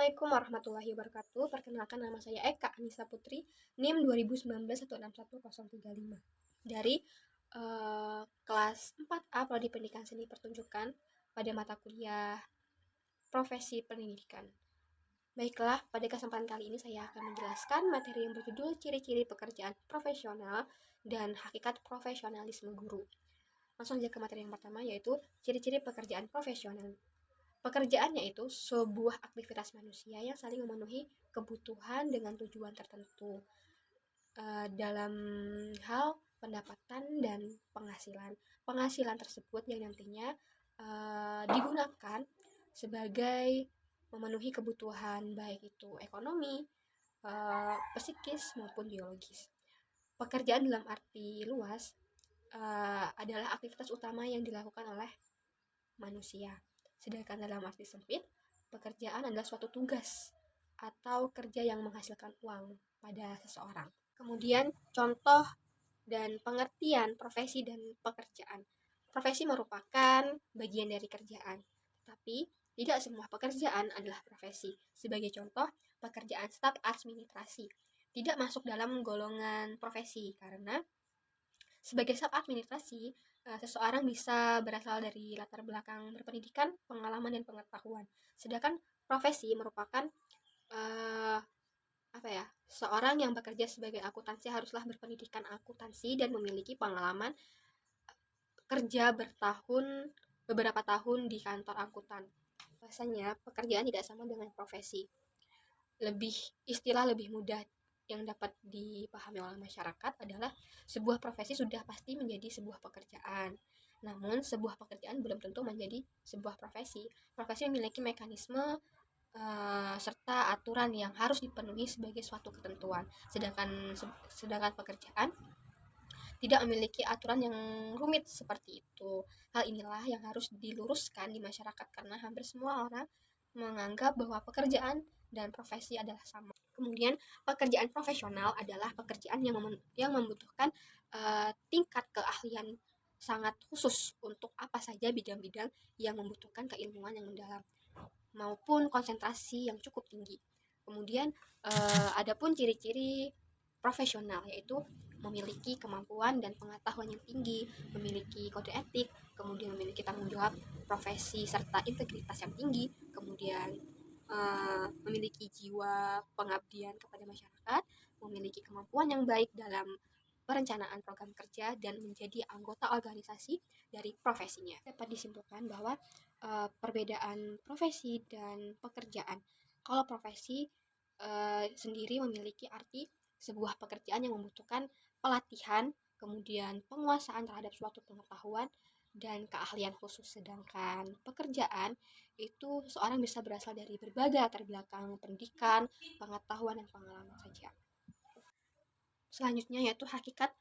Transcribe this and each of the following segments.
Assalamualaikum warahmatullahi wabarakatuh. Perkenalkan, nama saya Eka Anissa Putri, NIM 2019 1611035 dari kelas 4A Prodi Pendidikan Seni Pertunjukan pada mata kuliah Profesi Pendidikan. Baiklah, pada kesempatan kali ini saya akan menjelaskan materi yang berjudul Ciri-ciri Pekerjaan Profesional dan Hakikat Profesionalisme Guru. Langsung saja ke materi yang pertama, yaitu ciri-ciri pekerjaan profesional. Pekerjaan yaitu sebuah aktivitas manusia yang saling memenuhi kebutuhan dengan tujuan tertentu dalam hal pendapatan dan penghasilan. Penghasilan tersebut yang nantinya digunakan sebagai memenuhi kebutuhan baik itu ekonomi, psikis maupun biologis. Pekerjaan dalam arti luas adalah aktivitas utama yang dilakukan oleh manusia. Sedangkan dalam arti sempit, pekerjaan adalah suatu tugas atau kerja yang menghasilkan uang pada seseorang. Kemudian contoh dan pengertian profesi dan pekerjaan. Profesi merupakan bagian dari kerjaan, tetapi tidak semua pekerjaan adalah profesi. Sebagai contoh, pekerjaan staf administrasi tidak masuk dalam golongan profesi karena sebagai staf administrasi, seseorang bisa berasal dari latar belakang berpendidikan, pengalaman, dan pengetahuan. Sedangkan profesi merupakan seorang yang bekerja sebagai akuntansi haruslah berpendidikan akuntansi dan memiliki pengalaman kerja beberapa tahun di kantor akuntan. Bahasanya pekerjaan tidak sama dengan profesi. Istilah lebih mudah yang dapat dipahami oleh masyarakat adalah sebuah profesi sudah pasti menjadi sebuah pekerjaan. Namun sebuah pekerjaan belum tentu menjadi sebuah profesi. Profesi memiliki mekanisme serta aturan yang harus dipenuhi sebagai suatu ketentuan. Sedangkan pekerjaan tidak memiliki aturan yang rumit seperti itu. Hal inilah yang harus diluruskan di masyarakat karena hampir semua orang menganggap bahwa pekerjaan dan profesi adalah sama. Kemudian pekerjaan profesional adalah pekerjaan yang membutuhkan tingkat keahlian sangat khusus untuk apa saja bidang-bidang yang membutuhkan keilmuan yang mendalam maupun konsentrasi yang cukup tinggi. Kemudian adapun ciri-ciri profesional yaitu memiliki kemampuan dan pengetahuan yang tinggi, memiliki kode etik, kemudian memiliki tanggung jawab profesi serta integritas yang tinggi, kemudian memiliki jiwa pengabdian kepada masyarakat, memiliki kemampuan yang baik dalam perencanaan program kerja, dan menjadi anggota organisasi dari profesinya. Dapat disimpulkan bahwa perbedaan profesi dan pekerjaan. Kalau profesi sendiri memiliki arti sebuah pekerjaan yang membutuhkan pelatihan, kemudian penguasaan terhadap suatu pengetahuan dan keahlian khusus. Sedangkan pekerjaan itu seorang bisa berasal dari berbagai latar belakang pendidikan, pengetahuan, dan pengalaman saja. Selanjutnya yaitu hakikat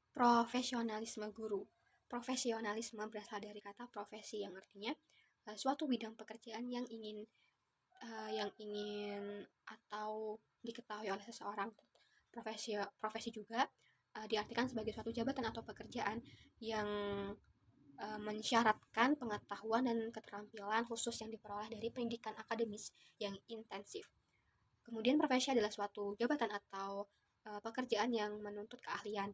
profesionalisme guru. Profesionalisme berasal dari kata profesi yang artinya suatu bidang pekerjaan yang ingin atau diketahui oleh seseorang. Profesi juga diartikan sebagai suatu jabatan atau pekerjaan yang mensyaratkan pengetahuan dan keterampilan khusus yang diperoleh dari pendidikan akademis yang intensif. Kemudian profesi adalah suatu jabatan atau pekerjaan yang menuntut keahlian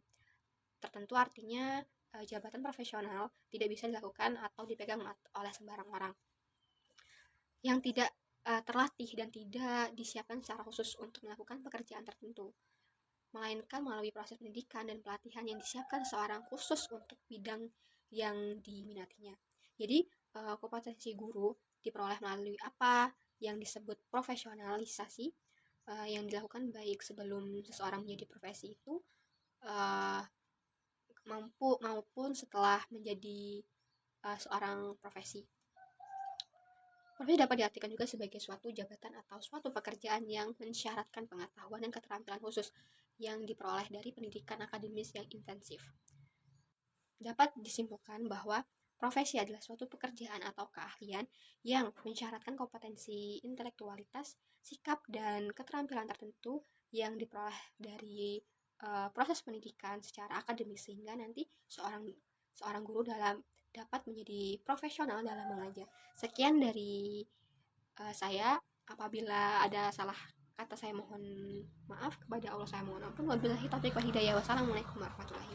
tertentu, artinya jabatan profesional tidak bisa dilakukan atau dipegang oleh sembarang orang yang tidak terlatih dan tidak disiapkan secara khusus untuk melakukan pekerjaan tertentu, melainkan melalui proses pendidikan dan pelatihan yang disiapkan seorang khusus untuk bidang yang diminatinya. Jadi kompetensi guru diperoleh melalui apa yang disebut profesionalisasi yang dilakukan baik sebelum seseorang menjadi profesi itu maupun setelah menjadi seorang profesi. Profesi dapat diartikan juga sebagai suatu jabatan atau suatu pekerjaan yang mensyaratkan pengetahuan dan keterampilan khusus yang diperoleh dari pendidikan akademis yang intensif. Dapat disimpulkan bahwa profesi adalah suatu pekerjaan atau keahlian yang mensyaratkan kompetensi intelektualitas, sikap, dan keterampilan tertentu yang diperoleh dari proses pendidikan secara akademis sehingga nanti seorang guru dapat menjadi profesional dalam mengajar. Sekian dari saya. Apabila ada salah kata saya mohon maaf, kepada Allah saya mohon ampun. Wabillahi taufiq wal hidayah. Wassalamualaikum warahmatullahi